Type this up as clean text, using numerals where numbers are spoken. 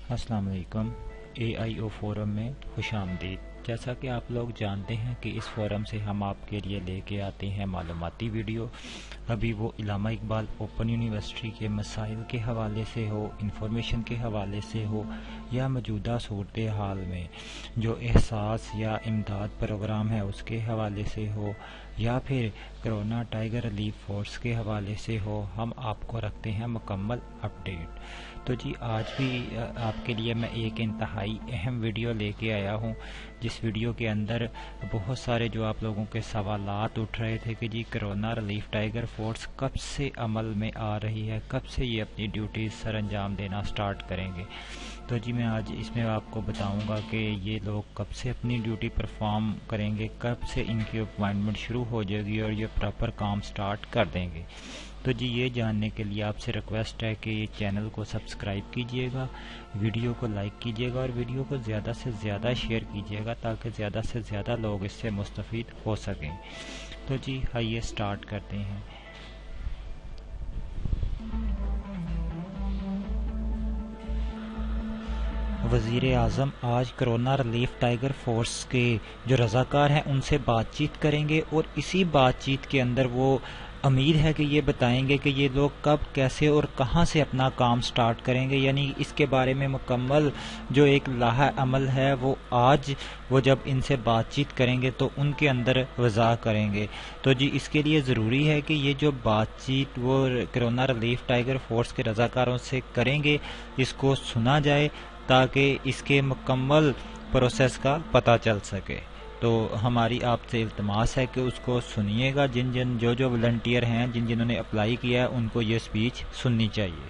अस्सलाम वालेकुम। AIO forum में खुश आमदीद। जैसा कि आप लोग जानते हैं कि इस फोरम से हम आपके लिए लेके आते हैं मालूमाती वीडियो। अभी वो इलामा इकबाल ओपन यूनिवर्सिटी के मसाइल के हवाले से हो, इंफॉर्मेशन के हवाले से हो, या मौजूदा सूरत हाल में जो एहसास या इमदाद प्रोग्राम है उसके हवाले से हो, या फिर कोरोना टाइगर रिलीफ फोर्स के हवाले से हो, हम आपको रखते हैं मुकम्मल अपडेट। तो जी आज भी आपके लिए मैं एक इंतहाई अहम वीडियो लेके आया हूँ, जिस वीडियो के अंदर बहुत सारे जो आप लोगों के सवालात उठ रहे थे कि जी कोरोना रिलीफ टाइगर फोर्स कब से अमल में आ रही है, कब से ये अपनी ड्यूटीज़ सर अंजाम देना स्टार्ट करेंगे। तो जी मैं आज इसमें आपको बताऊंगा कि ये लोग कब से अपनी ड्यूटी परफॉर्म करेंगे, कब से इनकी अपॉइंटमेंट शुरू हो जाएगी और ये प्रॉपर काम स्टार्ट कर देंगे। तो जी ये जानने के लिए आपसे रिक्वेस्ट है कि चैनल को सब्सक्राइब कीजिएगा, वीडियो को लाइक कीजिएगा और वीडियो को ज़्यादा से ज़्यादा शेयर कीजिएगा ताकि ज़्यादा से ज़्यादा लोग इससे मुस्तफ़ीद हो सकें। तो जी आइए स्टार्ट करते हैं। वज़ीर आज़म आज कोरोना रिलीफ टाइगर फोर्स के जो रज़ाकार हैं उनसे बातचीत करेंगे और इसी बातचीत के अंदर वो उम्मीद है कि ये बताएंगे कि ये लोग कब, कैसे और कहां से अपना काम स्टार्ट करेंगे। यानी इसके बारे में मुकम्मल जो एक लाहा अमल है वो आज वो जब इनसे बातचीत करेंगे तो उनके अंदर वज़ा करेंगे। तो जी इसके लिए ज़रूरी है कि ये जो बातचीत वो कोरोना रिलीफ टाइगर फोर्स के रज़ाकारों से करेंगे इसको सुना जाए ताकि इसके मुकम्मल प्रोसेस का पता चल सके। तो हमारी आपसे इल्तमास है कि उसको सुनिएगा। जो वॉलंटियर हैं, जिन्होंने अप्लाई किया है उनको ये स्पीच सुननी चाहिए।